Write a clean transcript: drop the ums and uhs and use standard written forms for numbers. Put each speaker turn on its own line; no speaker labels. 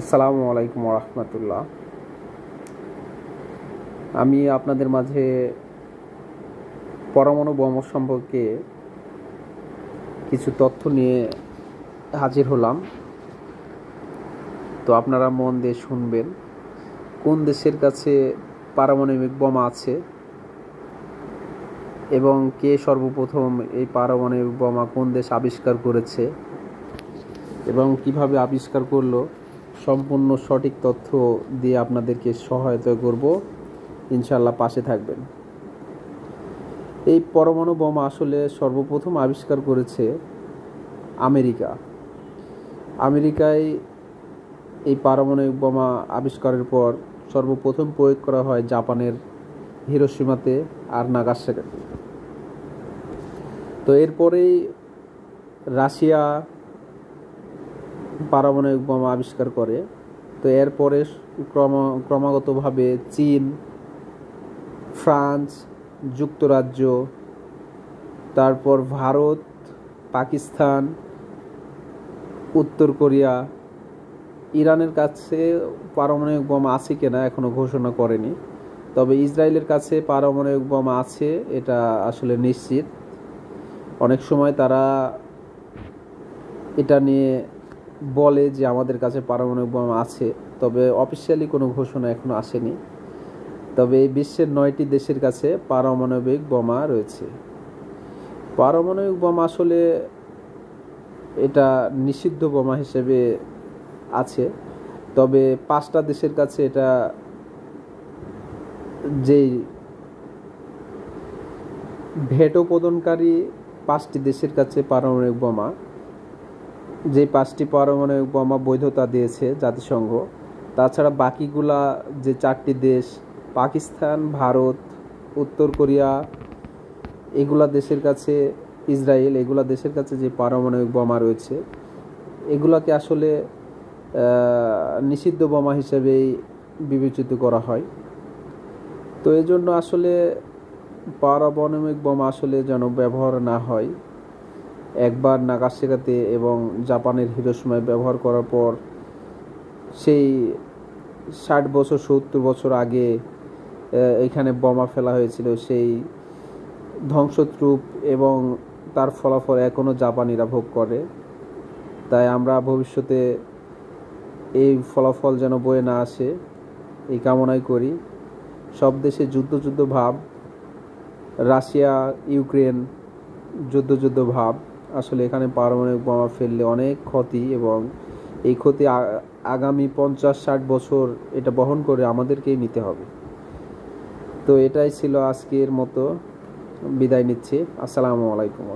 আসসালামু আলাইকুম রহমতুল্লাহ। আমি আপনাদের মাঝে পরমাণু বোম সম্পর্কে কিছু তথ্য নিয়ে হাজির হলাম। তো আপনারা মন দিয়ে শুনবেন। কোন দেশের কাছে পারমাণবিক বোমা আছে এবং কে সর্বপ্রথম এই পারমাণবিক বোমা কোন দেশ আবিষ্কার করেছে এবং কিভাবে আবিষ্কার করলো, সম্পূর্ণ সঠিক তথ্য দিয়ে আপনাদেরকে সহায়তা করব। ইনশাআল্লাহ পাশে থাকবেন। এই পরমাণু বোমা আসলে সর্বপ্রথম আবিষ্কার করেছে আমেরিকায় এই পারমাণবিক বোমা আবিষ্কারের পর সর্বপ্রথম প্রয়োগ করা হয় জাপানের হিরোশিমাতে আর নাগাসাকিতে। তো এরপরেই রাশিয়া পারমাণবিক বোমা আবিষ্কার করে। তো এরপরে ক্রমাগতভাবে চীন, ফ্রান্স, যুক্তরাজ্য, তারপর ভারত, পাকিস্তান, উত্তর কোরিয়া, ইরানের কাছে পারমাণবিক বোমা আছে কিনা এখনো ঘোষণা করেনি, তবে ইসরায়েলের কাছে পারমাণবিক বোমা আছে এটা আসলে নিশ্চিত। অনেক সময় তারা এটা নিয়ে বলে যে আমাদের কাছে পারমাণবিক বোমা আছে, তবে অফিসিয়ালি কোনো ঘোষণা এখনো আসেনি। তবে এই বিশ্বের 9টি দেশের কাছে পারমাণবিক বোমা রয়েছে। পারমাণবিক বোমা আসলে এটা নিষিদ্ধ বোমা হিসেবে আছে, তবে 5টা দেশের কাছে এটা, যেই ভেটো প্রদানকারী 5টি দেশের কাছে পারমাণবিক বোমা, যে 5টি পারমাণবিক বোমা বৈধতা দিয়েছে জাতিসংঘ, তাছাড়া বাকিগুলা যে 4টি দেশ, পাকিস্তান, ভারত, উত্তর কোরিয়া, এগুলা দেশের কাছে, ইসরায়েল, এগুলা দেশের কাছে যে পারমাণবিক বোমা রয়েছে এগুলাকে আসলে নিষিদ্ধ বোমা হিসেবেই বিবেচিত করা হয়। তো এই জন্য আসলে পারমাণবিক বোমা আসলে যেন ব্যবহার না হয়। একবার নাগাসাকিতে এবং জাপানের হিরোশিমায় ব্যবহার করার পর সেই 60 বছর 70 বছর আগে এখানে বোমা ফেলা হয়েছিল, সেই ধ্বংসস্তূপ এবং তার ফলাফল এখনও জাপানিরা ভোগ করে। তাই আমরা ভবিষ্যতে এই ফলাফল যেন বয়ে না আসে এই কামনাই করি। সব দেশে যুদ্ধ ভাব, রাশিয়া ইউক্রেন যুদ্ধ ভাব। আসলে এখানে পারমাণবিক বোমা ফেললে অনেক ক্ষতি, এবং এই ক্ষতি আগামী 50-60 বছর এটা বহন করে আমাদেরকেই নিতে হবে। তো এটাই ছিল আজকের মতো, বিদায় নিচ্ছি। আসসালামু আলাইকুম।